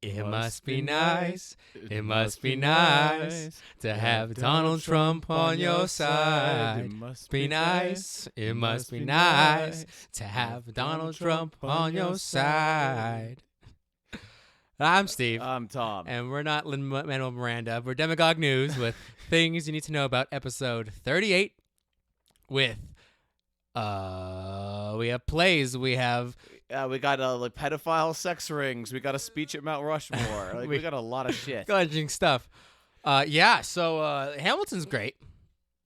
It must be nice. It must be nice to have Donald Trump on your side. It must be nice. It must be nice to have Donald Trump on your side. I'm Steve. I'm Tom. And we're not Lin-Manuel Miranda. We're Demagogue News with things you need to know about episode 38 with, we have plays. We have... we got like pedophile sex rings. We got a speech at Mount Rushmore. Like we got a lot of shit. Gorging stuff. So Hamilton's great.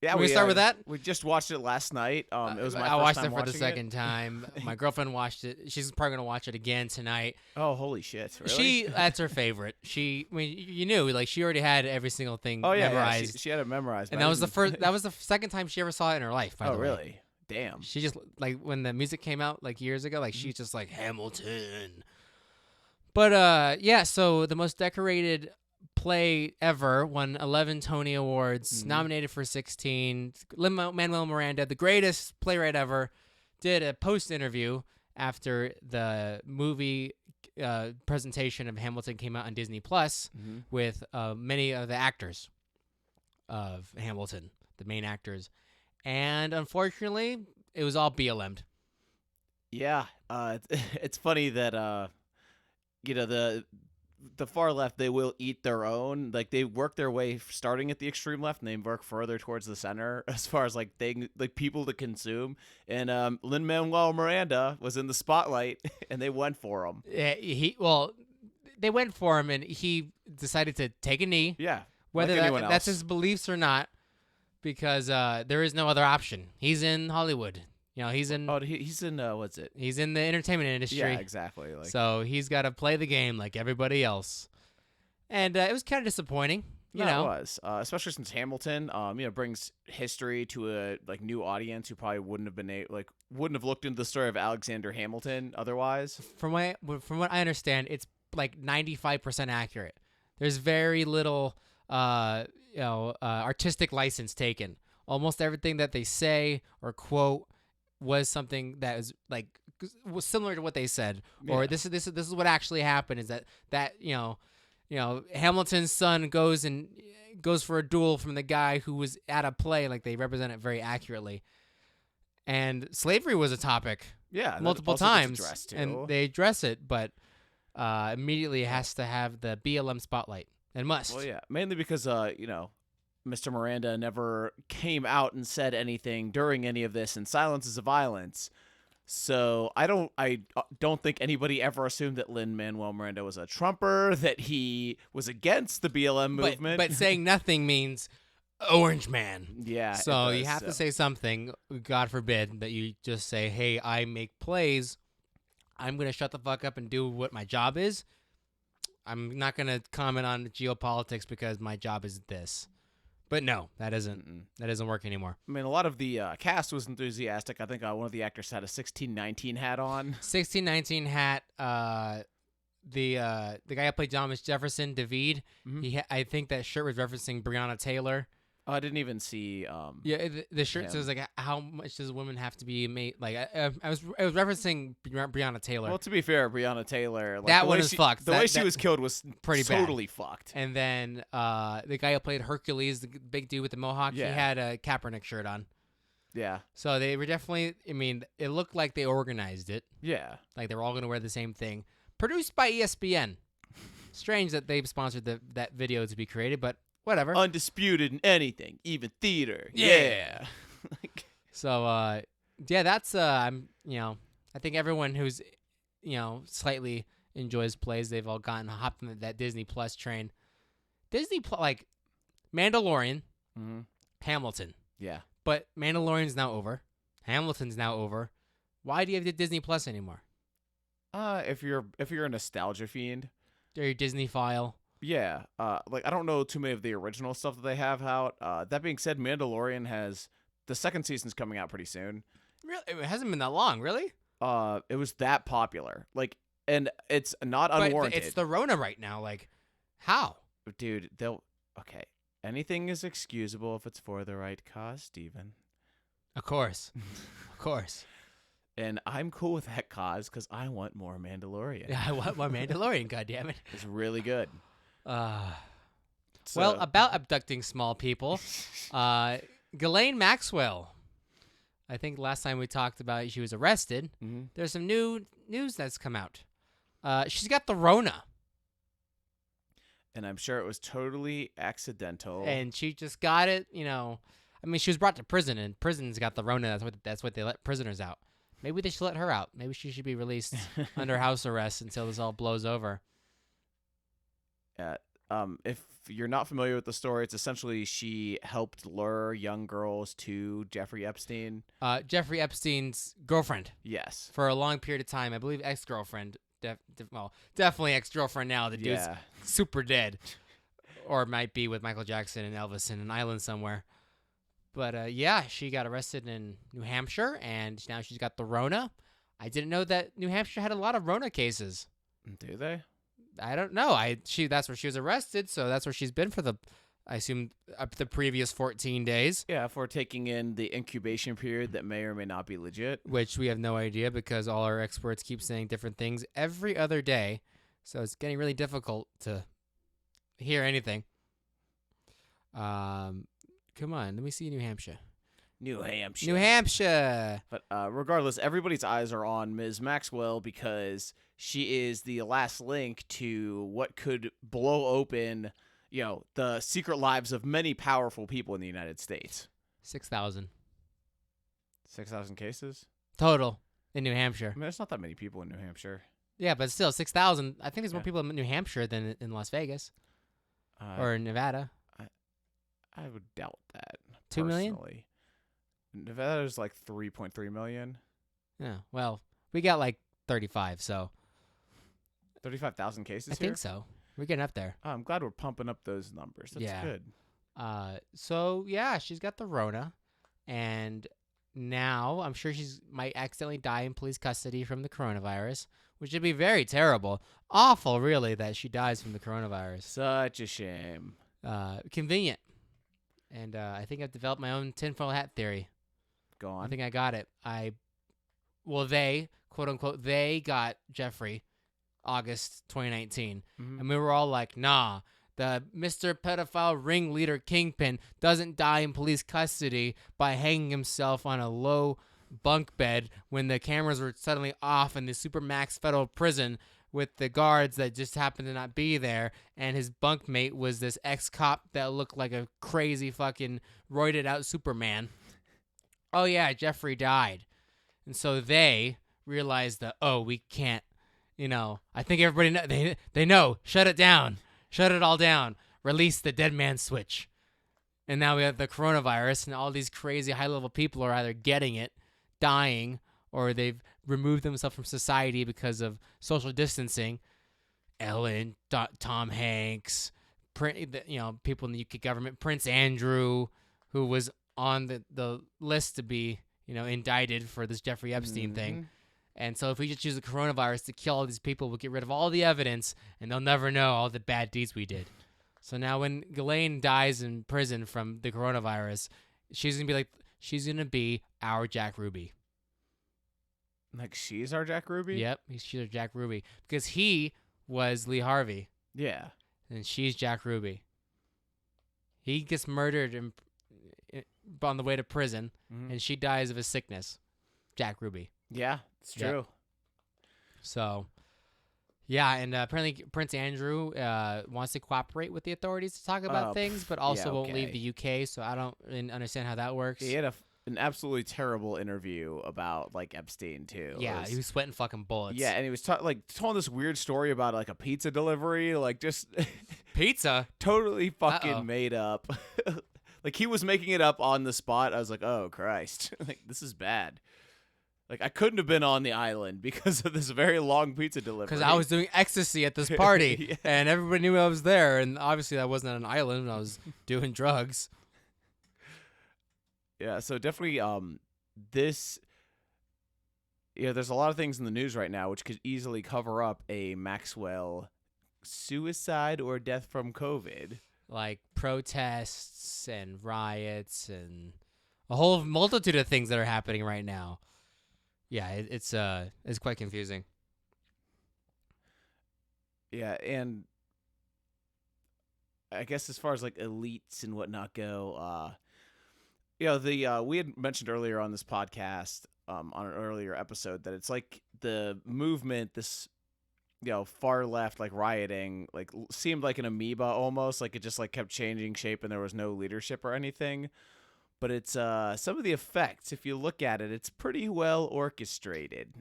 Yeah, we start with that. We just watched it last night. It was my I first watched time it for the watching second time. My girlfriend watched it. She's probably gonna watch it again tonight. Oh, holy shit! Really? That's her favorite. I mean, you knew, like, she already had every single thing memorized. Yeah. She had it memorized. And that was the first. That was the second time she ever saw it in her life. By the way. Really? Damn. She just, like, when the music came out like years ago, like she's just like Hamilton. But so the most decorated play ever, won 11 Tony Awards, nominated for 16. Lin-Manuel Miranda, the greatest playwright ever, did a post interview after the movie presentation of Hamilton came out on Disney Plus with many of the actors of Hamilton, the main actors. And unfortunately, it was all BLM'd. Yeah, it's funny that the far left, they will eat their own. Like, they work their way starting at the extreme left, and they work further towards the center as far as like people to consume. And Lin-Manuel Miranda was in the spotlight, and they went for him. Yeah, they went for him, and he decided to take a knee. Yeah, whether like that's his beliefs or not. Because there is no other option. He's in Hollywood. You know, he's in... Oh, he's in, what's it? He's in the entertainment industry. Yeah, exactly. Like, so he's got to play the game like everybody else. And it was kind of disappointing, you know. It was. Especially since Hamilton, brings history to a, like, new audience who probably wouldn't have looked into the story of Alexander Hamilton otherwise. From what I understand, it's like 95% accurate. There's very little... artistic license taken. Almost everything that they say or quote was something that was similar to what they said, or this is what actually happened. Is that Hamilton's son goes for a duel from the guy who was at a play. Like, they represent it very accurately. And slavery was a topic, multiple times, and they address it, but immediately it has to have the BLM spotlight. It must. Well, yeah, mainly because Mr. Miranda never came out and said anything during any of this, and silence is a violence. So I don't think anybody ever assumed that Lin-Manuel Miranda was a Trumper, that he was against the BLM movement. But saying nothing means Orange Man. Yeah. So you have to say something. God forbid that you just say, "Hey, I make plays. I'm gonna shut the fuck up and do what my job is. I'm not going to comment on geopolitics because my job is this." But no, that doesn't work anymore. I mean, a lot of the cast was enthusiastic. I think one of the actors had a 1619 hat on. 1619 hat. The guy who played Thomas Jefferson, David, I think that shirt was referencing Breonna Taylor. Oh, I didn't even see. The shirt says, like, how much does women have to be made? Like, I was referencing Breonna Taylor. Well, to be fair, Breonna Taylor, like, that one is fucked. The way she was killed was pretty totally bad. Fucked. And then the guy who played Hercules, the big dude with the mohawk, he had a Kaepernick shirt on. Yeah. So they were definitely. I mean, it looked like they organized it. Yeah. Like they were all going to wear the same thing. Produced by ESPN. Strange that they've sponsored that video to be created, but. Whatever. Undisputed in anything, even theater. Yeah. So, that's I think everyone who's, slightly enjoys plays, they've all hopped on that Disney Plus train. Like Mandalorian, Hamilton. Yeah. But Mandalorian's now over. Hamilton's now over. Why do you have the Disney Plus anymore? If you're a nostalgia fiend. Or your Disney file. Yeah, like, I don't know too many of the original stuff that they have out. That being said, Mandalorian has the second season's coming out pretty soon. Really, it hasn't been that long, really. It was that popular, like, and it's not unwarranted. But it's the Rona right now. Like, how, dude? Okay. Anything is excusable if it's for the right cause, Steven. Of course, of course. And I'm cool with that cause because I want more Mandalorian. Yeah, I want more Mandalorian. Goddammit. It's really good. Well, So- about abducting small people, Ghislaine Maxwell. I think last time we talked about it, she was arrested. Mhm. There's some new news that's come out. She's got the Rona, And I'm sure it was totally accidental. and she just got it. I mean, she was brought to prison, and prison's got the Rona. That's what they let prisoners out. Maybe they should let her out. Maybe she should be released under house arrest until this all blows over. If you're not familiar with the story, it's essentially she helped lure young girls to Jeffrey Epstein. Jeffrey Epstein's girlfriend Yes. for a long period of time. I believe ex-girlfriend. Definitely ex-girlfriend now. The dude's Yeah. super dead. Or might be with Michael Jackson and Elvis in an island somewhere. But, yeah, she got arrested in New Hampshire, and now she's got the Rona. I didn't know that New Hampshire had a lot of Rona cases. Do they? I don't know. That's where she was arrested, so that's where she's been for I assume, the previous 14 days. Yeah, if we're taking in the incubation period that may or may not be legit. Which we have no idea because all our experts keep saying different things every other day. So it's getting really difficult to hear anything. Come on, let me see New Hampshire. New Hampshire. New Hampshire. But regardless, everybody's eyes are on Ms. Maxwell because she is the last link to what could blow open, the secret lives of many powerful people in the United States. 6,000 6,000 cases? total in New Hampshire. I mean, there's not that many people in New Hampshire. Yeah, but still 6,000. I think there's more Yeah. people in New Hampshire than in Las Vegas Uh, or in Nevada. I would doubt that. 2 million? personally. Nevada's like 3.3 million. Yeah. Well, we got like 35, so 35,000 cases I here? think so. We're getting up there. Oh, I'm glad we're pumping up those numbers. That's Yeah. good. So yeah, she's got the Rona, and now I'm sure might accidentally die in police custody from the coronavirus, which would be very terrible, awful, really, that she dies from the coronavirus. Such a shame. Convenient, and I think I've developed my own tinfoil hat theory. Go I on. think I got it. They quote unquote they got Jeffrey August 2019. Mhm. And we were all like, nah, the Mr. Pedophile ringleader kingpin doesn't die in police custody by hanging himself on a low bunk bed when the cameras were suddenly off in the Supermax federal prison with the guards that just happened to not be there. And his bunkmate was this ex-cop that looked like a crazy fucking roided out Superman. Oh, yeah, Jeffrey died. And so they realized that, we can't. I think everybody they know. Shut it down. Shut it all down. Release the dead man switch. And now we have the coronavirus, and all these crazy high-level people are either getting it, dying, or they've removed themselves from society because of social distancing. Ellen, Tom Hanks, people in the UK government, Prince Andrew, who was on the list to be, indicted for this Jeffrey Epstein thing. And so if we just use the coronavirus to kill all these people, we'll get rid of all the evidence, and they'll never know all the bad deeds we did. So now when Ghislaine dies in prison from the coronavirus, she's going to be our Jack Ruby. Like she's our Jack Ruby? Yep, she's our Jack Ruby. Because he was Lee Harvey, Yeah. and she's Jack Ruby. He gets murdered on the way to prison, Mhm. and she dies of a sickness. Jack Ruby. Yeah, it's Yep. true. So, yeah, and apparently Prince Andrew wants to cooperate with the authorities to talk about things, but also won't leave okay. the UK, so I don't really understand how that works. He had an absolutely terrible interview about like Epstein too. Yeah, It was- he was sweating fucking bullets. yeah, and he was telling this weird story about like a pizza delivery, like just Pizza? totally fucking Uh-oh. made up. Like he was making it up on the spot. I was like, oh Christ, like this is bad. Like I couldn't have been on the island because of this very long pizza delivery. Because I was doing ecstasy at this party, Yeah. and everybody knew I was there, and obviously I wasn't on an island. I was doing drugs. Yeah, so definitely this there's a lot of things in the news right now which could easily cover up a Maxwell suicide or death from COVID. Like protests and riots and a whole multitude of things that are happening right now. Yeah, it's quite confusing. Yeah, and I guess as far as like elites and whatnot go, the we had mentioned earlier on this podcast, on an earlier episode, that it's like the movement, this far left like rioting, like seemed like an amoeba almost, like it just like kept changing shape and there was no leadership or anything. But it's some of the effects, if you look at it, it's pretty well orchestrated.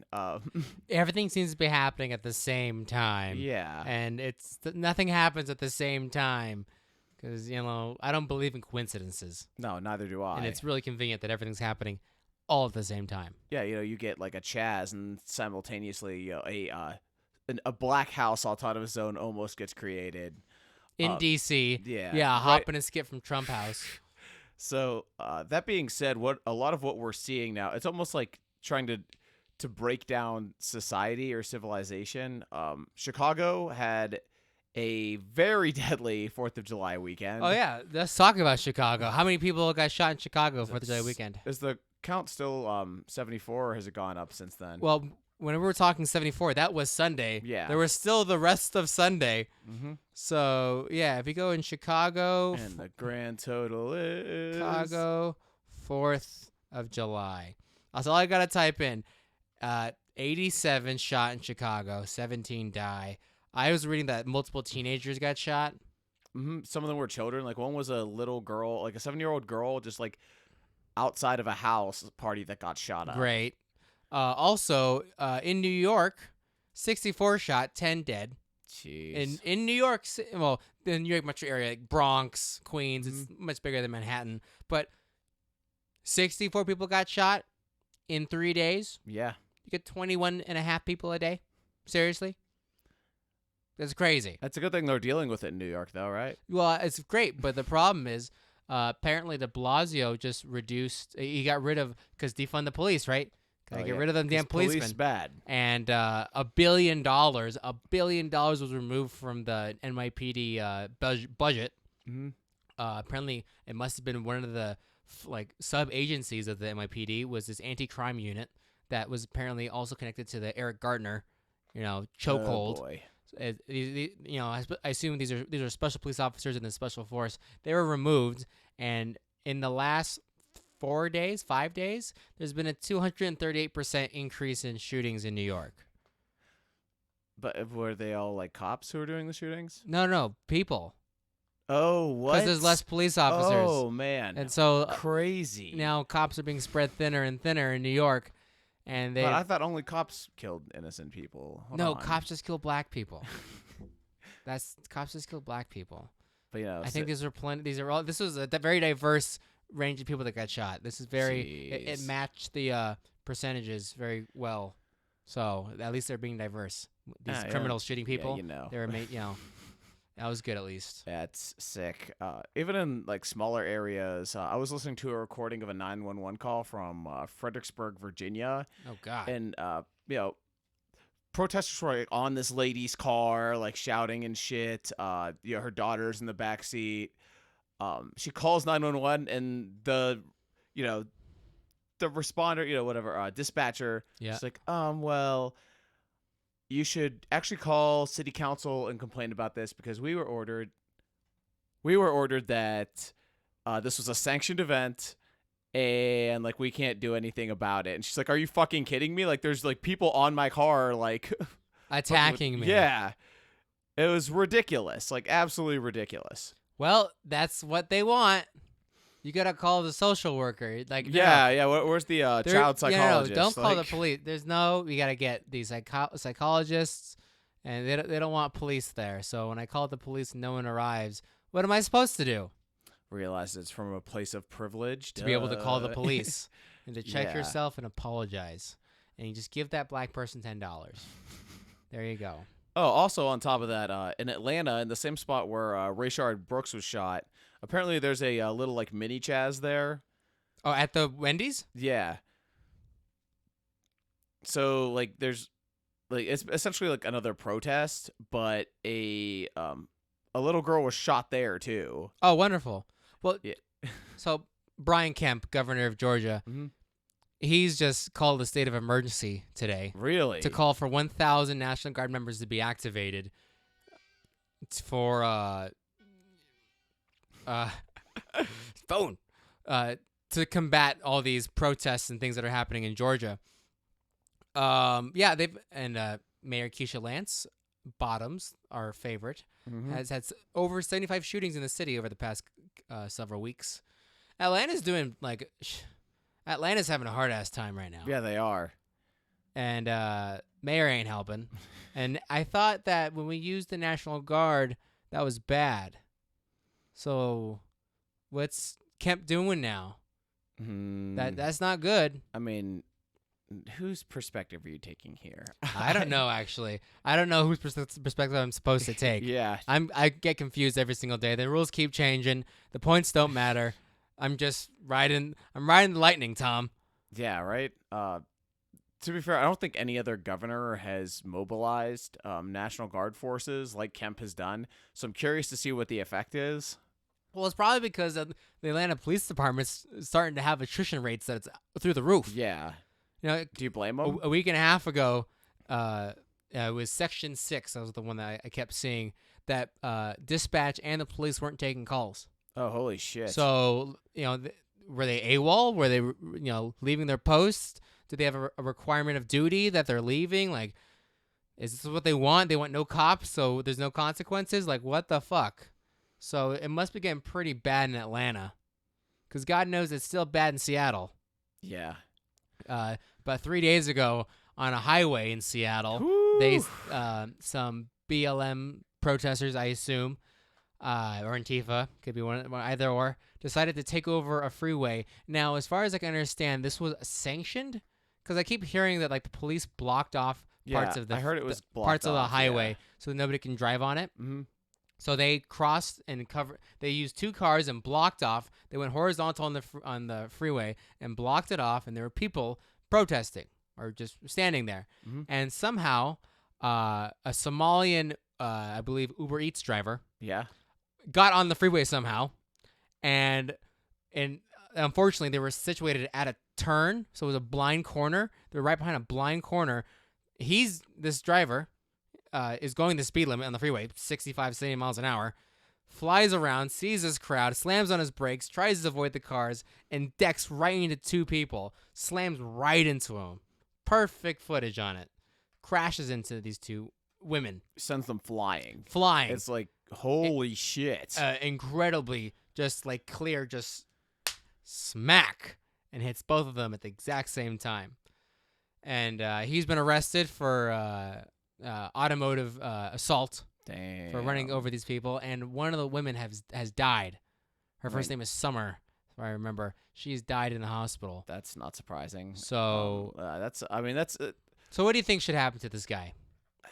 Everything seems to be happening at the same time. Yeah. And nothing happens at the same time because, I don't believe in coincidences. No, neither do I. And it's really convenient that everything's happening all at the same time. Yeah, you get like a Chaz and simultaneously, a Black House autonomous zone almost gets created. In D.C. Yeah. Hop and skip from Trump House. So that being said, a lot of what we're seeing now, it's almost like trying to break down society or civilization. Chicago had a very deadly 4th of July weekend. Oh, yeah. Let's talk about Chicago. How many people got shot in Chicago 4th of July weekend? Is the count still 74 or has it gone up since then? Well, when we were talking 74, that was Sunday. Yeah. There was still the rest of Sunday. Mm-hmm. So, yeah, if you go in Chicago. And the grand total is. Chicago, 4th of July. That's all I got to type in. 87 shot in Chicago, 17 die. I was reading that multiple teenagers got shot. Mm-hmm. Some of them were children. Like one was a little girl, like a 7-year-old girl, just like outside of a house party that got shot up. Great. Also, in New York, 64 shot, 10 dead. Jeez. In New York, well, the New York metro area, like Bronx, Queens, it's much bigger than Manhattan. But 64 people got shot in 3 days. Yeah. You get 21 and a half people a day. Seriously? That's crazy. That's a good thing they're dealing with it in New York, though, right? Well, it's great, but the problem is, apparently de Blasio just reduced, he got rid of, because defund the police, right? Gotta get rid of them damn policemen. Police bad. And $1 billion was removed from the NYPD budget. Mm-hmm. Apparently, it must have been one of the sub agencies of the NYPD was this anti-crime unit that was apparently also connected to the Eric Garner, chokehold. Oh boy. I assume these are special police officers in the special force. They were removed, and in the last 5 days, there's been a 238% increase in shootings in New York. But were they all like cops who were doing the shootings? No, people. Oh, what? Because there's less police officers. Oh man, and so crazy. Now cops are being spread thinner and thinner in New York, and But I thought only cops killed innocent people. Hold on. Cops just kill black people. Cops just kill black people. But I think these are plenty. This was a very diverse range of people that got shot. This is it matched the percentages very well. So at least they're being diverse. These criminals shooting people. They were made. That was good at least. That's sick. Even in like smaller areas, I was listening to a recording of a 911 call from Fredericksburg, Virginia. Oh God. And protesters were like, on this lady's car, like shouting and shit. Her daughter's in the back seat. She calls 911, and the responder, dispatcher, she's like, well, you should actually call city council and complain about this because we were ordered that this was a sanctioned event and like we can't do anything about it. And she's like, are you fucking kidding me? Like there's like people on my car like attacking me. Yeah. It was ridiculous, like absolutely ridiculous. Well, that's what they want. You gotta call the social worker. Like where's the child psychologist? Don't call the police. We gotta get these psychologists, and they don't want police there. So when I call the police, and no one arrives. What am I supposed to do? Realize it's from a place of privilege to be able to call the police and to check yourself and apologize, and you just give that black person $10. There you go. Oh, also on top of that, in Atlanta, in the same spot where Rayshard Brooks was shot, apparently there's a little like mini Chaz there. Oh, at the Wendy's? Yeah. So like there's like it's essentially like another protest, but a little girl was shot there too. Oh, wonderful. Well, yeah. So Brian Kemp, governor of Georgia, he's just called a state of emergency today Really? to call for 1,000 National Guard members to be activated for uh phone to combat all these protests and things that are happening in Georgia. They've Mayor Keisha Lance Bottoms, our favorite, has had over 75 shootings in the city over the past several weeks. Atlanta's having a hard ass time right now. Yeah, they are. And Mayor ain't helping. And I thought that when we used the National Guard, that was bad. So what's Kemp doing now? That's not good. I mean, whose perspective are you taking here? I don't know, actually. I don't know whose perspective I'm supposed to take. Yeah. I get confused every single day. The rules keep changing. The points don't matter. I'm just riding the lightning, Tom. Yeah, right? To be fair, I don't think any other governor has mobilized National Guard forces like Kemp has done. So I'm curious to see what the effect is. Well, it's probably because the Atlanta Police Department's starting to have attrition rates that's through the roof. Yeah. You know, Do you blame them? A week and a half ago, it was Section 6. That was the one that I kept seeing, that dispatch and the police weren't taking calls. Oh, holy shit. So, were they AWOL? Were they, leaving their posts? Do they have a requirement of duty that they're leaving? Like, is this what they want? They want no cops, so there's no consequences? Like, what the fuck? So it must be getting pretty bad in Atlanta, because God knows it's still bad in Seattle. Yeah. But 3 days ago on a highway in Seattle, some BLM protesters, I assume, or Antifa, could be one either or, decided to take over a freeway. Now, as far as I can understand, this was sanctioned, because I keep hearing that like the police blocked off parts of I heard it was parts of the off, highway so that nobody can drive on it. Mm-hmm. So they crossed and covered. They used two cars and blocked off. They went horizontal on the freeway and blocked it off, and there were people protesting or just standing there. Mm-hmm. And somehow, a Somalian, I believe, Uber Eats driver, got on the freeway somehow, and unfortunately, they were situated at a turn, so it was a blind corner. They were right behind a blind corner. This driver is going the speed limit on the freeway, 65, 70 miles an hour, flies around, sees this crowd, slams on his brakes, tries to avoid the cars, and decks right into two people, slams right into them. Perfect footage on it. Crashes into these two women. Sends them flying. It's like, holy shit. Incredibly, just like clear, just smack, and hits both of them at the exact same time. And he's been arrested for automotive assault. Damn. For running over these people, and one of the women has died. Her first name is Summer, if I remember. She's died in the hospital. That's not surprising. So that's. So what do you think should happen to this guy?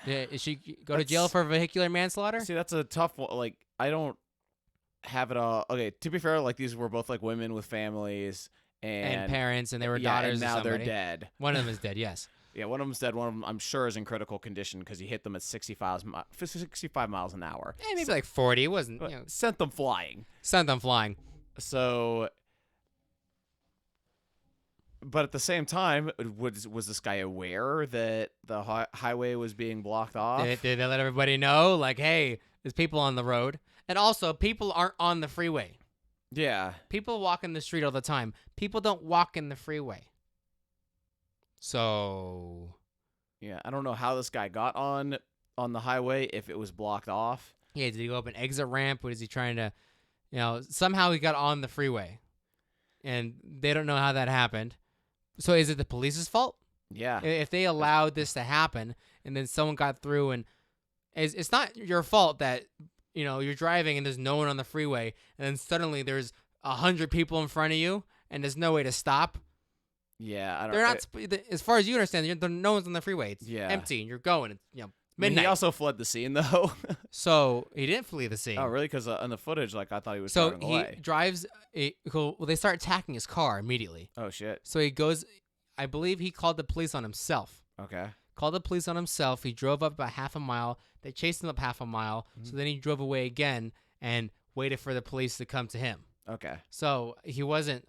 Is she go to jail for vehicular manslaughter? See, that's a tough one. Like, I don't have it all. Okay, to be fair, like these were both like women with families and parents, and they were daughters. And now of somebody. they're dead. One of them is dead. Yes. Yeah, one of them's dead. One of them, I'm sure, is in critical condition because he hit them at 65 miles an hour. Maybe like 40. It wasn't. Sent them flying. So, but at the same time, was this guy aware that the highway was being blocked off? Did they let everybody know? Like, hey, there's people on the road, and also people aren't on the freeway. Yeah. People walk in the street all the time. People don't walk in the freeway. So, yeah, I don't know how this guy got on the highway if it was blocked off. Yeah, did he go up an exit ramp? What is he trying to, somehow he got on the freeway, and they don't know how that happened. So is it the police's fault? Yeah. If they allowed this to happen, and then someone got through, and it's not your fault that, you're driving and there's no one on the freeway, and then suddenly there's 100 people in front of you, and there's no way to stop. Yeah, I don't. They're not. As far as you understand, no one's on the freeway. It's empty, and you're going. It's midnight. I mean, he also fled the scene though. So he didn't flee the scene. Oh, really? Because on the footage, like I thought he was. So driving away. He drives. Well, they start attacking his car immediately. Oh shit. So he goes. I believe he called the police on himself. Okay. Called the police on himself. He drove up about half a mile. They chased him up half a mile. Mm-hmm. So then he drove away again and waited for the police to come to him. Okay. So he wasn't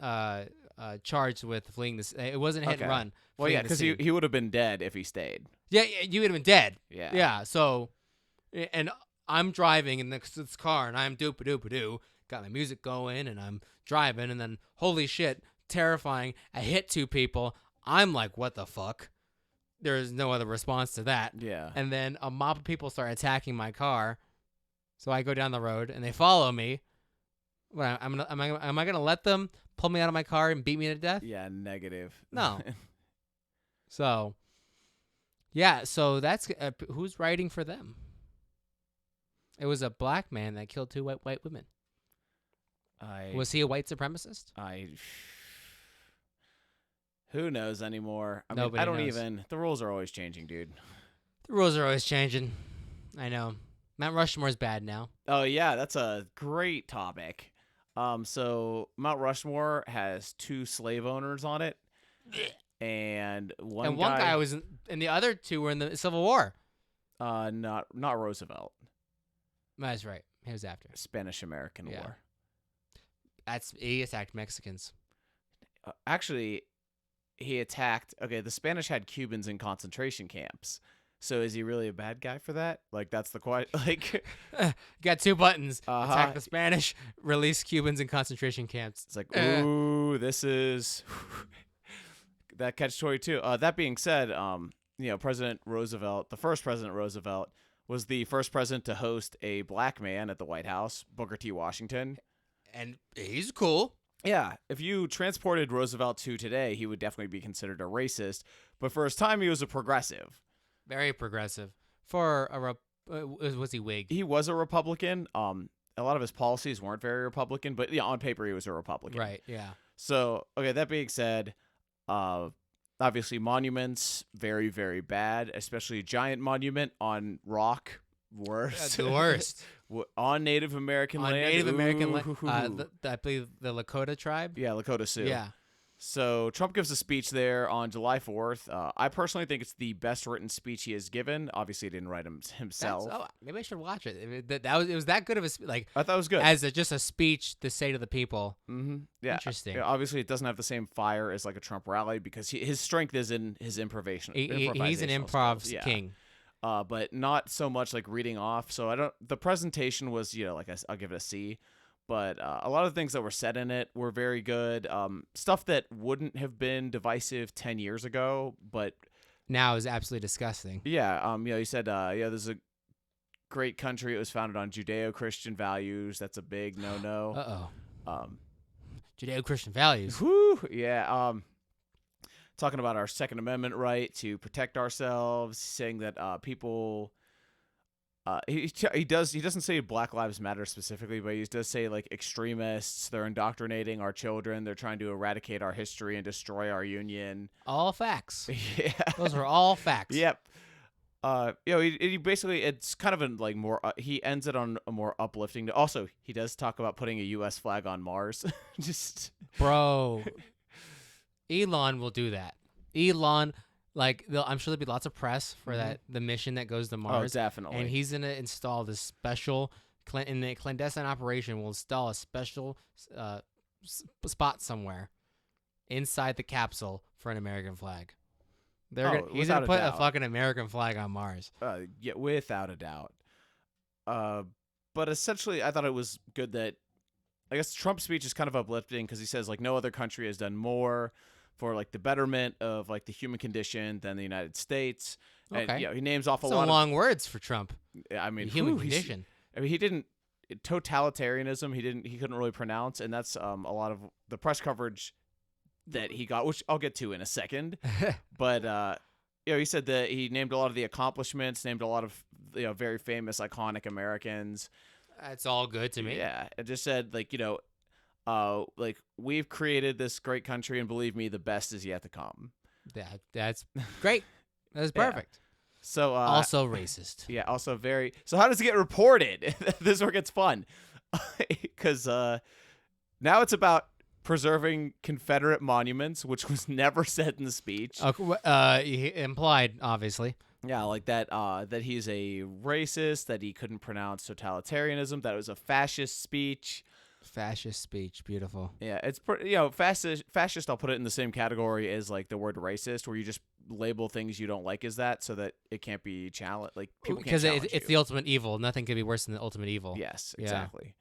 charged with fleeing this. It wasn't hit and run. Well, yeah, because because he would have been dead if he stayed. Yeah, you would have been dead. Yeah. Yeah. So, and I'm driving in this car, and I'm doop-a-doop-a-doo. Got my music going, and I'm driving, and then holy shit, terrifying! I hit 2 people. I'm like, what the fuck? There's no other response to that. Yeah. And then a mob of people start attacking my car. So I go down the road, and they follow me. What, am I gonna let them pull me out of my car and beat me to death? Yeah, negative. No. So, yeah. So that's who's writing for them. It was a black man that killed 2 white women. Was he a white supremacist? Who knows anymore? I mean, Nobody I don't knows. even. The rules are always changing, dude. The rules are always changing. I know. Mount Rushmore's bad now. Oh yeah, that's a great topic. So Mount Rushmore has 2 slave owners on it, and one guy was and the other 2 were in the Civil War. Not Roosevelt. That's right. He was after. Spanish-American War. He attacked Mexicans. Actually, he attacked. Okay, the Spanish had Cubans in concentration camps. So is he really a bad guy for that? Like, that's the question. Like, got 2 buttons: attack the Spanish, release Cubans in concentration camps. It's like, ooh, this is that catch-22. That being said, President Roosevelt, the first President Roosevelt, was the first president to host a black man at the White House, Booker T. Washington. And he's cool. Yeah, if you transported Roosevelt to today, he would definitely be considered a racist. But for his time, he was a progressive. Very progressive. For was he Whig? He was a Republican. A lot of his policies weren't very Republican, but yeah, on paper he was a Republican. Right. Yeah. So, okay, that being said, obviously monuments, very, very bad, especially a giant monument on rock, worst. That's the worst. On Native American land. On Native American land. I believe the Lakota tribe. Yeah, Lakota Sioux. Yeah. So Trump gives a speech there on July 4th. I personally think it's the best written speech he has given. Obviously, he didn't write him himself. Maybe I should watch it. It was that good of a like. I thought it was good as just a speech to say to the people. Mm-hmm. Yeah, interesting. Yeah, obviously, it doesn't have the same fire as like a Trump rally because his strength is in his improvisation. He's an improv king. But not so much like reading off. So the presentation was, I'll give it a C. But a lot of the things that were said in it were very good. Stuff that wouldn't have been divisive 10 years ago, but now is absolutely disgusting. Yeah. He said, there's a great country. It was founded on Judeo-Christian values. That's a big no-no. Judeo-Christian values. Whew. Yeah. Talking about our Second Amendment right to protect ourselves, saying that people. He doesn't say Black Lives Matter specifically, but he does say like extremists. They're indoctrinating our children. They're trying to eradicate our history and destroy our union. All facts. Yeah, those are all facts. Yep. He basically, it's kind of a like more. He ends it on a more uplifting. Also, he does talk about putting a U.S. flag on Mars. Just bro, Elon will do that. Elon. Like, I'm sure there'll be lots of press for the mission that goes to Mars. Oh, definitely. And he's going to install this special, in the clandestine operation, will install a special spot somewhere inside the capsule for an American flag. He's going to put a fucking American flag on Mars. Yeah, without a doubt. But essentially, I thought it was good that, I guess Trump's speech is kind of uplifting because he says, like, no other country has done more for like the betterment of like the human condition than the United States. Okay. And, he names off a lot lot of long words for Trump. I mean, the human condition. He didn't totalitarianism. He couldn't really pronounce, and that's a lot of the press coverage that he got, which I'll get to in a second. But he said that he named a lot of the accomplishments, named a lot of very famous, iconic Americans. That's all good to me. Yeah, it just said like like we've created this great country, and believe me, the best is yet to come. That's great. That's perfect. Yeah. So also racist. Yeah, also very. So how does it get reported? This is where it gets fun, because now it's about preserving Confederate monuments, which was never said in the speech. He implied, obviously. Yeah, like that. That he's a racist. That he couldn't pronounce totalitarianism. That it was a fascist speech. Fascist speech, beautiful. Yeah, it's fascist. I'll put it in the same category as like the word racist, where you just label things you don't like as that, so that it can't be challenged. Like people can't challenge Because it's you. the ultimate evil. Nothing could be worse than the ultimate evil. Yes, Yeah. exactly.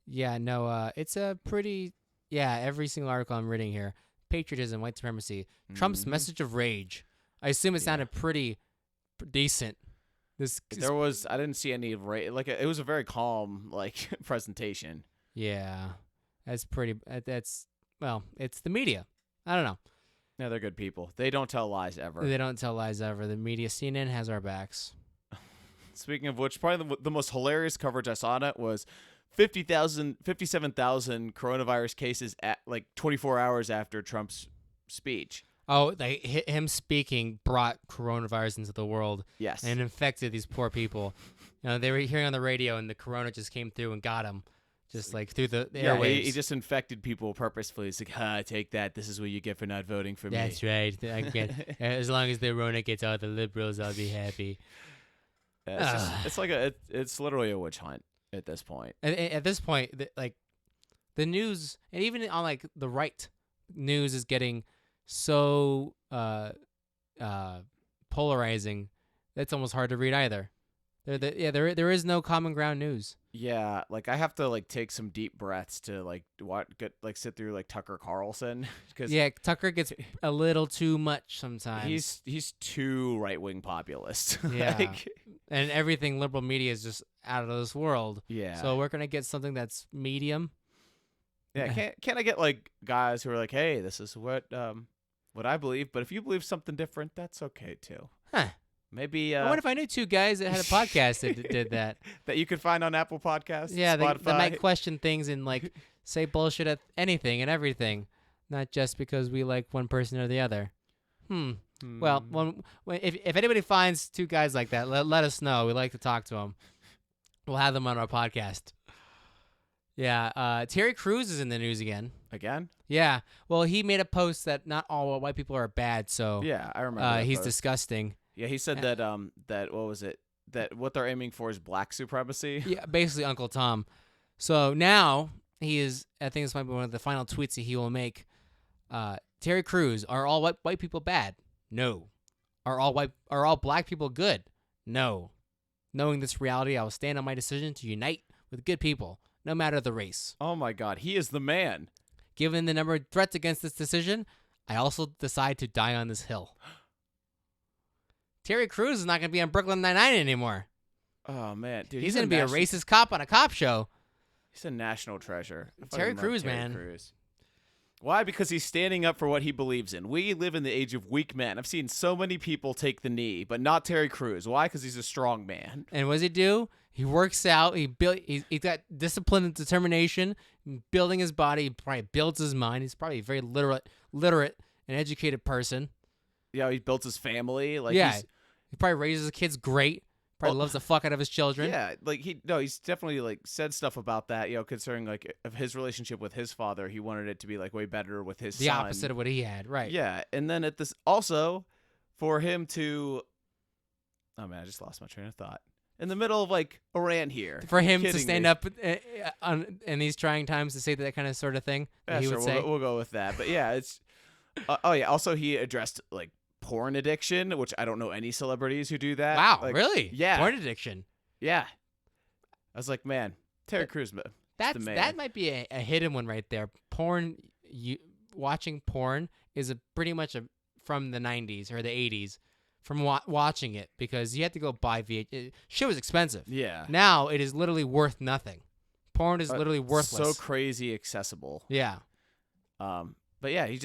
Yeah, no, it's a pretty, every single article I'm reading here, patriotism, white supremacy, Trump's Mhm. message of rage. I assume it sounded pretty decent. I didn't see any like it was a very calm like presentation. Yeah, that's pretty, well, it's the media. I don't know. No, they're good people. They don't tell lies ever. They don't tell lies ever. The media, CNN has our backs. Speaking of which, probably the most hilarious coverage I saw on it was 57,000 coronavirus cases at like 24 hours after Trump's speech. Oh, him speaking brought coronavirus into the world. Yes. And infected these poor people. They were hearing on the radio, and the corona just came through and got them, just like through the airwaves. He just infected people purposefully. It's like, take that. This is what you get for not voting for me. That's right. As long as the corona gets all the liberals, I'll be happy. It's literally a witch hunt at this point. At this point, the news, and even on like the right, news is getting so polarizing. That's almost hard to read either. There is no common ground news. Yeah, like I have to like take some deep breaths to sit through like Tucker Carlson because Tucker gets a little too much sometimes. He's too right-wing populist. Yeah, and everything liberal media is just out of this world. Yeah, so we're gonna get something that's medium. Yeah, can't I get like guys who are like, hey, this is what I believe, but if you believe something different, that's okay too. Huh. Maybe. What if I knew two guys that had a podcast that did that? That you could find on Apple Podcasts. Yeah, Spotify. they might question things and like say bullshit at anything and everything, not just because we like one person or the other. Well, if anybody finds two guys like that, let us know. We'd like to talk to them. We'll have them on our podcast. Yeah, Terry Crews is in the news again. Again? Yeah. Well, he made a post that not all white people are bad, so yeah, I remember. he's disgusting. Yeah, he said that what was it? That what they're aiming for is black supremacy. Yeah, basically Uncle Tom. So now he is. I think this might be one of the final tweets that he will make. Terry Crews, are all white people bad? No. Are all black people good? No. Knowing this reality, I will stand on my decision to unite with good people, no matter the race. Oh my God, he is the man. Given the number of threats against this decision, I also decide to die on this hill. Terry Crews is not going to be on Brooklyn Nine-Nine anymore. Oh, man. Dude, he's going to be a racist cop on a cop show. He's a national treasure. Terry Crews, man. Crews. Why? Because he's standing up for what he believes in. We live in the age of weak men. I've seen so many people take the knee, but not Terry Crews. Why? Because he's a strong man. And what does he do? He works out. He's got discipline and determination, building his body. He probably builds his mind. He's probably a very literate and educated person. Yeah, he built his family. He probably raises his kids great. Probably loves the fuck out of his children. Yeah, he's definitely like said stuff about that. Concerning like of his relationship with his father, he wanted it to be like way better with his son. The opposite of what he had, right? Yeah, and then at this also for him to, oh man, I just lost my train of thought. In the middle of like Iran here, for him to stand up in these trying times to say that kind of sort of thing. Yeah, he sure, would say. We'll go with that. But yeah, it's. Also he addressed like porn addiction, which I don't know any celebrities who do that. Wow, like, really? Yeah, porn addiction. Yeah, I was like, man, Terry Crews, that's the man. That might be a hidden one right there. Watching porn is pretty much from the 90s or the 80s. From watching it, because you had to go buy VHS. Shit was expensive. Yeah. Now it is literally worth nothing. Porn is literally worthless. So crazy accessible. Yeah. But yeah, he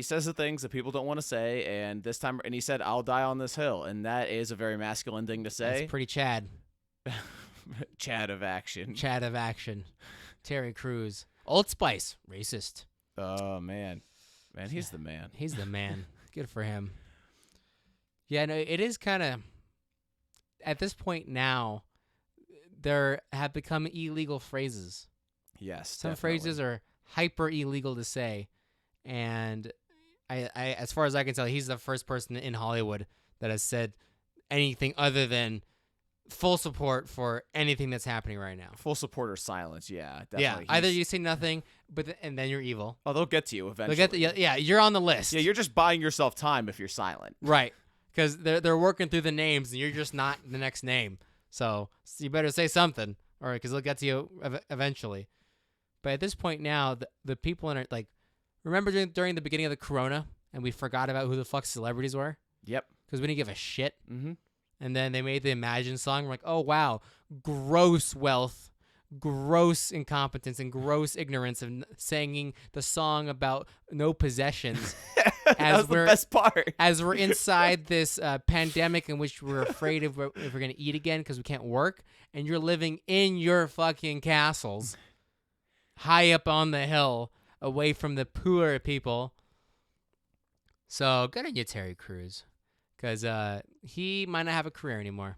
says the things that people don't want to say, and this time, and he said, "I'll die on this hill," and that is a very masculine thing to say. It's pretty Chad. Chad of action. Chad of action. Terry Crews. Old Spice. Racist. Oh man, he's the man. He's the man. Good for him. Yeah, no, it is kind of, at this point now, there have become illegal phrases. Yes, Some definitely. phrases are hyper illegal to say, and I, as far as I can tell, he's the first person in Hollywood that has said anything other than full support for anything that's happening right now. Full support or silence. Yeah, definitely. Yeah, either you say nothing, and then you're evil. Oh, they'll get to you eventually. Yeah, you're on the list. Yeah, you're just buying yourself time if you're silent. Right, because they're working through the names, and you're just not the next name. So you better say something, or because they'll get to you eventually. But at this point now, the people in it, like, remember during the beginning of the Corona, and we forgot about who the fuck celebrities were? Yep. Because we didn't give a shit. Mm-hmm. And then they made the Imagine song. We're like, oh, wow, gross wealth, gross incompetence, and gross ignorance of singing the song about no possessions. That was the best part. As we're inside this pandemic in which we're afraid if we're going to eat again because we can't work, and you're living in your fucking castles high up on the hill away from the poor people. So good on you, Terry Crews, because he might not have a career anymore.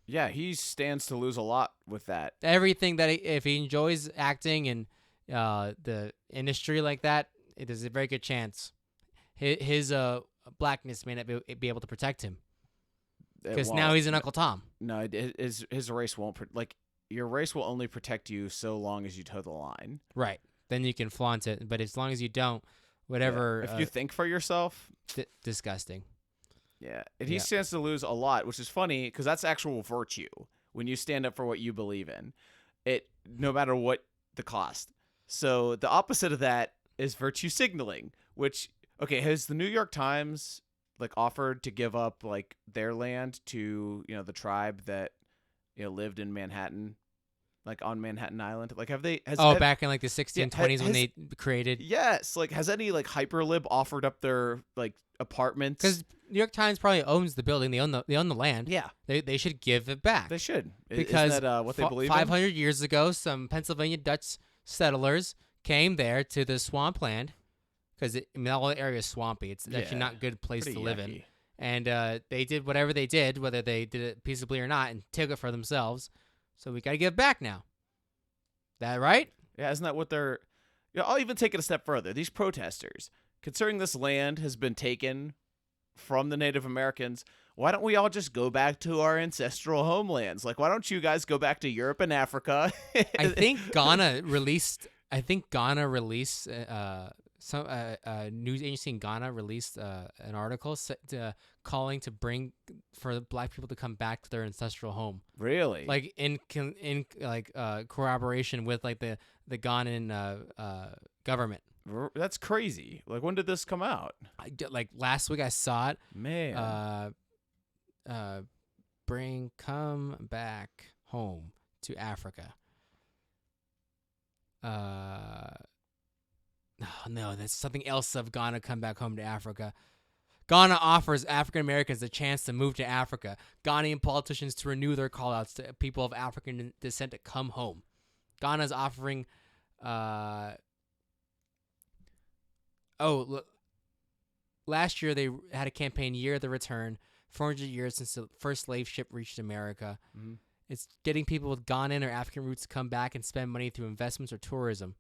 Yeah, he stands to lose a lot with that. Everything that if he enjoys acting and the industry like that, it is a very good chance his blackness may not be able to protect him, because now he's an Uncle Tom. No, his race won't your race will only protect you so long as you toe the line. Right. Then you can flaunt it, but as long as you don't, whatever. Yeah. If you think for yourself, disgusting. Yeah, and he stands to lose a lot, which is funny because that's actual virtue when you stand up for what you believe in, it no matter what the cost. So the opposite of that is virtue signaling, which has the New York Times offered to give up their land to the tribe that lived in Manhattan, on Manhattan Island? Have they? Back in the 1620s when they created. Yes, has any hyperlib offered up their apartments? Because New York Times probably owns the building. They own the land. Yeah, they should give it back. They should, because isn't that what they believe 500 in? years ago, some Pennsylvania Dutch settlers came there to the swampland, because all the area is swampy. It's actually not a good place to live in. And they did whatever they did, whether they did it peaceably or not, and took it for themselves. So we got to give it back now. That right? Yeah, isn't that what they're... I'll even take it a step further. These protesters, considering this land has been taken from the Native Americans, why don't we all just go back to our ancestral homelands? Why don't you guys go back to Europe and Africa? I think Ghana released some news agency in Ghana released an article calling to bring for Black people to come back to their ancestral home. Really? In corroboration with the Ghanan government. That's crazy. When did this come out? Last week I saw it. Man. Come back home to Africa. Oh, no, that's something else of Ghana come back home to Africa. Ghana offers African Americans a chance to move to Africa. Ghanaian politicians to renew their call-outs to people of African descent to come home. Ghana is offering... last year they had a campaign, Year of the Return, 400 years since the first slave ship reached America. Mm-hmm. It's getting people with Ghanaian or African roots to come back and spend money through investments or tourism.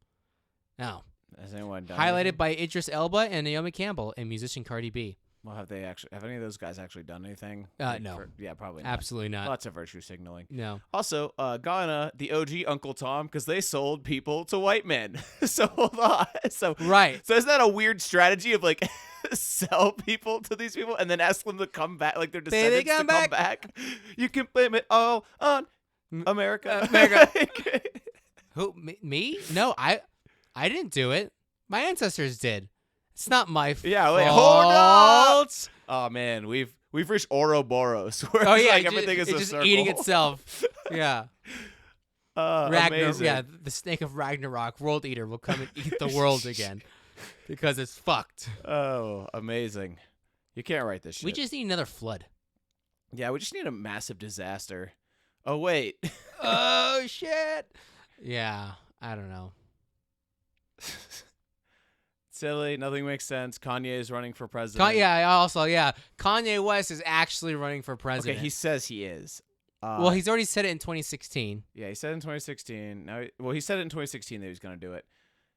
Now, has anyone done highlighted anything? by Idris Elba and Naomi Campbell and musician Cardi B. Well, have any of those guys actually done anything? No. Probably not. Absolutely not. Lots of virtue signaling. No. Also, Ghana, the OG Uncle Tom, because they sold people to white men. So hold on. Right. So isn't that a weird strategy of sell people to these people and then ask them to come back, their descendants to come back? You can blame it all on America. Who? Me? No, I didn't do it. My ancestors did. It's not my fault. Yeah, wait, hold on. Oh man, we've reached Ouroboros, where everything is just circle. eating itself. Yeah. Amazing. Yeah, the snake of Ragnarok, World Eater, will come and eat the world again because it's fucked. Oh, amazing! You can't write this shit. We just need another flood. Yeah, we just need a massive disaster. Oh wait. Oh shit. Yeah, I don't know. Silly. Nothing makes sense. Kanye is running for president. Kanye West is actually running for president. Okay, he says he is. Well, he's already said it in 2016. Yeah, he said it in 2016. He said it in 2016 that he was going to do it.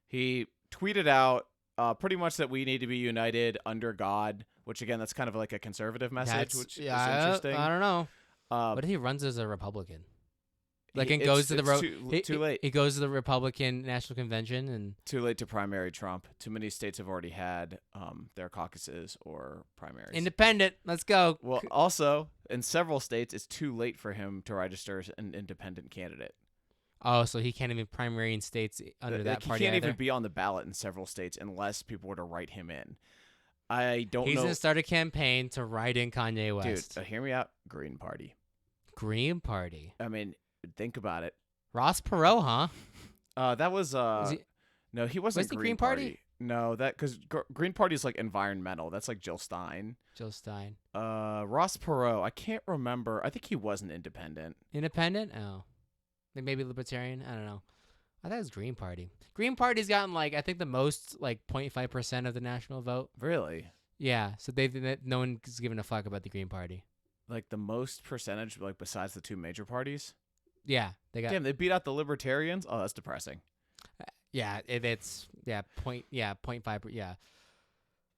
He tweeted out pretty much that we need to be united under God, which again, that's kind of a conservative message, which is interesting. I don't know. What if he runs as a Republican? Like, and it's- goes to the it's too late. He goes to the Republican National Convention and Too late to primary Trump. Too many states have already had their caucuses or primaries. independent. Let's go. Well, also in several states, it's too late for him to register as an independent candidate. Oh, so he can't even primary in states under that He party can't either? even be on the ballot in several states unless people were to write him in. I don't He's know, gonna start a campaign to write in Kanye West. dude. Hear me out. Green Party. Green Party. I mean, think about it. Ross Perot, huh? That was he- no, he wasn't Was he Green Green Party? No, that because Green Party is like environmental. That's like Jill Stein. Jill Stein. Ross Perot. I can't remember. I think he was an independent. Independent? Oh. Like maybe libertarian? I don't know. I thought it was Green Party. Green Party's gotten like I think the most like 0.5% of the national vote. Really? Yeah, so no one's giving a fuck about the Green Party. Like the most percentage, like besides the two major parties. Yeah, they got Damn, they beat out the libertarians. Oh, that's depressing. yeah, it's 0.5 yeah.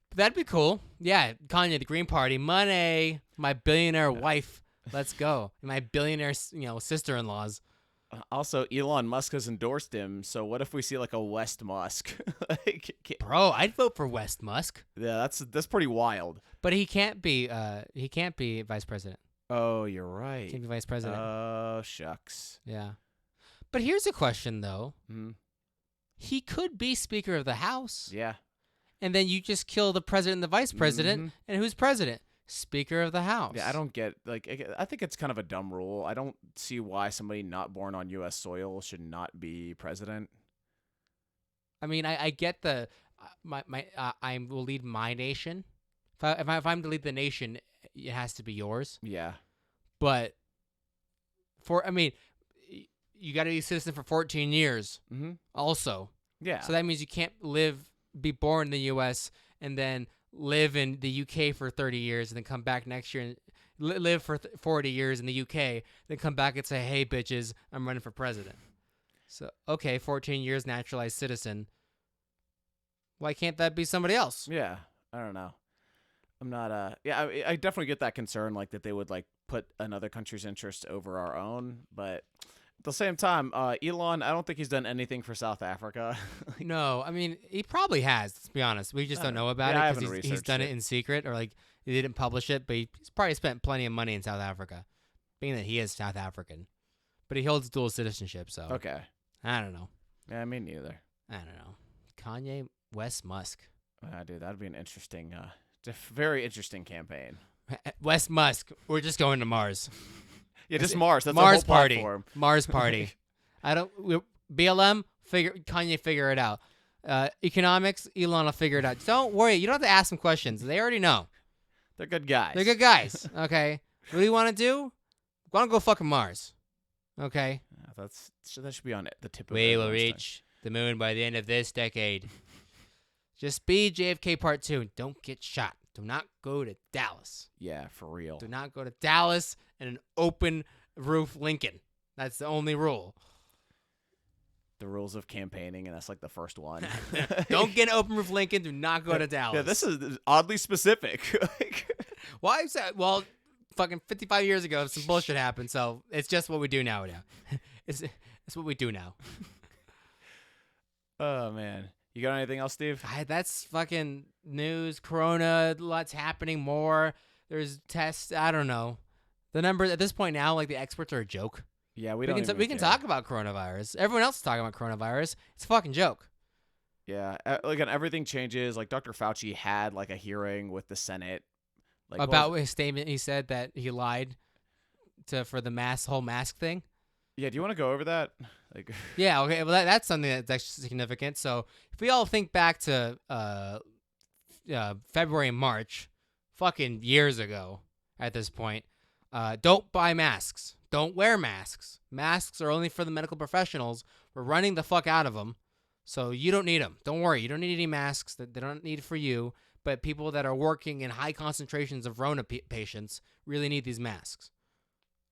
But that'd be cool. Yeah, Kanye, the Green Party, money, my billionaire wife. Let's go. My billionaire, sister-in-laws. Also, Elon Musk has endorsed him. So what if we see like a West Musk? Bro, I'd vote for West Musk. Yeah, that's pretty wild. But he can't be vice president. Oh, you're right. Can't be vice president. Oh, shucks. Yeah. But here's a question though. Mhm. He could be Speaker of the House. Yeah. And then you just kill the president and the vice president. Mhm. And who's president? Speaker of the House. Yeah, I don't get I think it's kind of a dumb rule. I don't see why somebody not born on U.S. soil should not be president. I mean, I get the I will lead my nation. If I'm to lead the nation, it has to be yours. Yeah. But you got to be a citizen for 14 years. Mm-hmm. Also, Yeah. so that means you can't be born in the U.S. and then live in the UK for 30 years and then come back next year and live for 40 years in the UK, then come back and say, "Hey, bitches, I'm running for president." So, okay, 14 years naturalized citizen. Why can't that be somebody else? Yeah. I don't know. I'm not. Yeah. I definitely get that concern, like that they would like put another country's interest over our own, but. At the same time, Elon, I don't think he's done anything for South Africa. No, I mean, he probably has, to be honest. We just don't know about I it haven't because he's researched done it it. in secret or like he didn't publish it, but he's probably spent plenty of money in South Africa, being that he is South African. But he holds dual citizenship, so Okay. I don't know. Yeah, me neither. I don't know. Kanye West Musk. Dude, that'd be an interesting, very interesting campaign. West Musk. We're just going to Mars. Yeah, just Mars. That's Mars our whole party. platform. Mars party. BLM. Kanye figure it out. Economics. Elon will figure it out. Don't worry. You don't have to ask them questions. They already know. They're good guys. They're good guys. Okay. What do you want to do? Want to go fucking Mars? Okay. That should be on it. The tip of We will everyone's tongue. reach the moon by the end of this decade. Just be JFK Part 2. Don't get shot. Do not go to Dallas. Yeah, for real. Do not go to Dallas in an open roof Lincoln. That's the only rule. The rules of campaigning, and that's like the first one. Don't get an open roof Lincoln. Do not go to Dallas. Yeah, this is oddly specific. Why is that? Well, fucking 55 years ago, some bullshit happened, so it's just what we do now. It's what we do now. Oh man, you got anything else, Steve? That's fucking news. Corona, lots happening more. There's tests. I don't know. The numbers at this point now, like the experts are a joke. Yeah, We can talk about coronavirus. Everyone else is talking about coronavirus. It's a fucking joke. Yeah, like and everything changes. Like Dr. Fauci had like a hearing with the Senate. Like About his statement, he said that he lied for the whole mask thing. Yeah, do you want to go over that? Like, Yeah, okay. Well, that's something that's actually significant. So if we all think back to February and March, fucking years ago at this point, don't buy masks. Don't wear masks. Masks are only for the medical professionals. We're running the fuck out of them. So you don't need them. Don't worry. You don't need any masks. They don't need it for you. But people that are working in high concentrations of Rona patients really need these masks.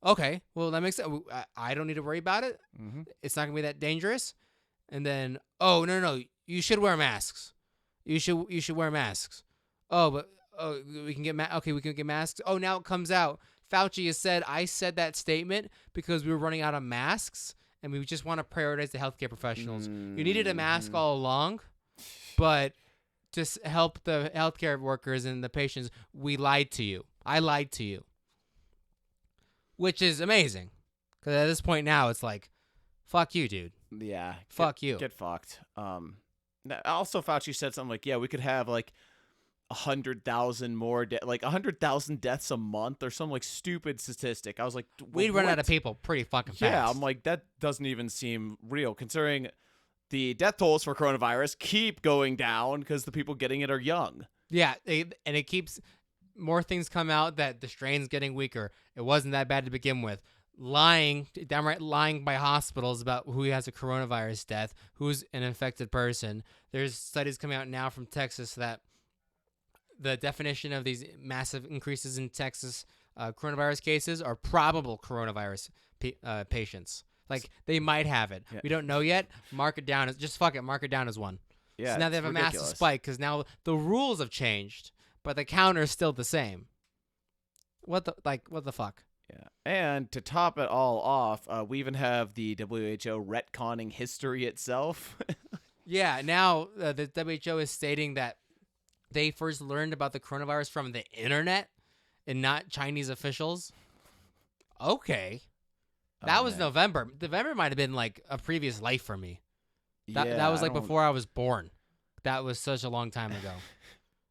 Okay, well, that makes sense. I don't need to worry about it. mm-hmm. It's not going to be that dangerous. And then, oh, no, you should wear masks. You should wear masks. Oh, but we can get we can get masks. Oh, now it comes out Fauci has said, I said that statement because we were running out of masks and we just want to prioritize the healthcare professionals. You needed a mask all along, but to help the healthcare workers and the patients, we lied to you. I lied to you. Which is amazing. Because at this point now, it's like, fuck you, dude. Yeah. Fuck you. Get fucked. Also, Fauci said something like, yeah, we could have like 100,000 more, like 100,000 deaths a month or some like stupid statistic. I was like, we'd run out of people pretty fucking fast. Yeah, I'm like, that doesn't even seem real considering the death tolls for coronavirus keep going down because the people getting it are young. Yeah, and it keeps more things come out that the strain's getting weaker. It wasn't that bad to begin with. Downright lying by hospitals about who has a coronavirus death, who's an infected person. There's studies coming out now from Texas that the definition of these massive increases in Texas coronavirus cases are probable coronavirus patients. Like, they might have it. Yeah. We don't know yet. Mark it down. Just fuck it. Mark it down as one. Yeah, so now they have a massive spike because now the rules have changed, but the counter is still the same. What the fuck? Yeah, and to top it all off, we even have the WHO retconning history itself. Yeah, now the WHO is stating that they first learned about the coronavirus from the internet and not Chinese officials. Okay. That was November. November might have been like a previous life for me. That was like before I was born. That was such a long time ago.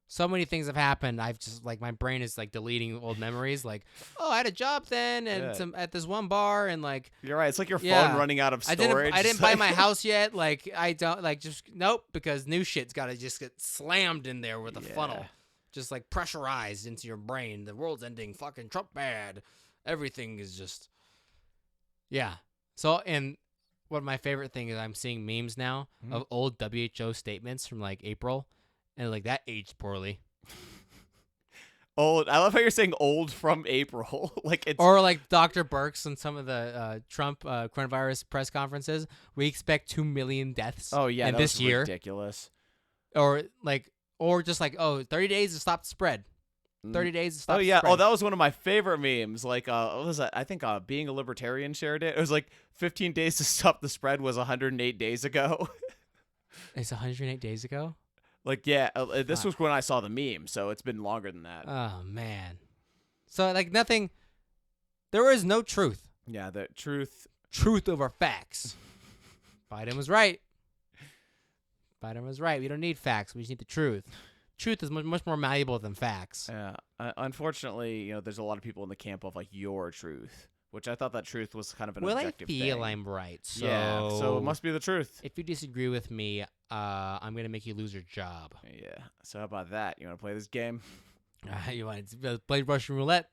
So many things have happened. I've just like my brain is like deleting old memories. Like, oh, I had a job then, and at this one bar, and like you're right. It's like your phone running out of storage. I didn't buy my house yet. Like I don't nope, because new shit's got to just get slammed in there with a funnel, just like pressurized into your brain. The world's ending. Fucking Trump bad. Everything is just So and what my favorite thing is I'm seeing memes now of old WHO statements from like April. And like that aged poorly. Old. I love how you're saying old from April. Or like Dr. Birx and some of the Trump coronavirus press conferences. We expect 2 million deaths. Oh yeah, in this year. Ridiculous. Or just like 30 days to stop the spread. 30 days to stop. Oh yeah. The spread. Oh, that was one of my favorite memes. Like what was that? I think Being a Libertarian shared it. It was like 15 days to stop the spread was 108 days ago. It's 108 days ago. Like, yeah, this was when I saw the meme, so it's been longer than that. Oh, man. So, like, nothing. There is no truth. Yeah, the truth. Truth over facts. Biden was right. We don't need facts. We just need the truth. Truth is much more malleable than facts. Yeah. Unfortunately, there's a lot of people in the camp of, like, your truth, which I thought that truth was kind of an objective thing. Well, I feel I'm right. So yeah, so it must be the truth. If you disagree with me, I'm going to make you lose your job. Yeah. So how about that? You want to play this game? You want to play Russian roulette?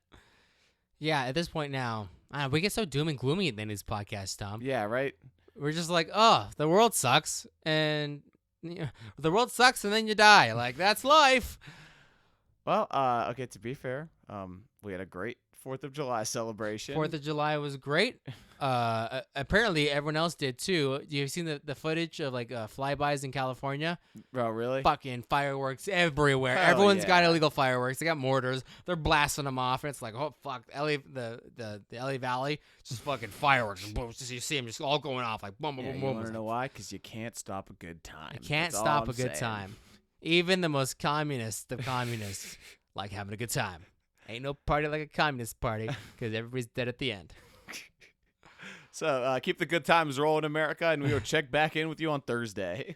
Yeah, at this point now, we get so doom and gloomy at the end of this podcast, Tom. Yeah, right? We're just like, oh, the world sucks, and the world sucks, and then you die. Like, that's life. Well, okay, to be fair, we had a great 4th of July celebration. 4th of July was great. Apparently, everyone else did too. You've seen the footage of like flybys in California? Oh, really? Fucking fireworks everywhere. Hell Everyone's yeah. got illegal fireworks. They got mortars. They're blasting them off, and it's like, oh fuck, the LA Valley, just fucking fireworks. Just you see them just all going off like boom, boom, boom, boom. You want to know why? Because you can't stop a good time. You can't stop a good time. Even the most communist of communists like having a good time. Ain't no party like a communist party because everybody's dead at the end. So keep the good times rolling, America, and we will check back in with you on Thursday.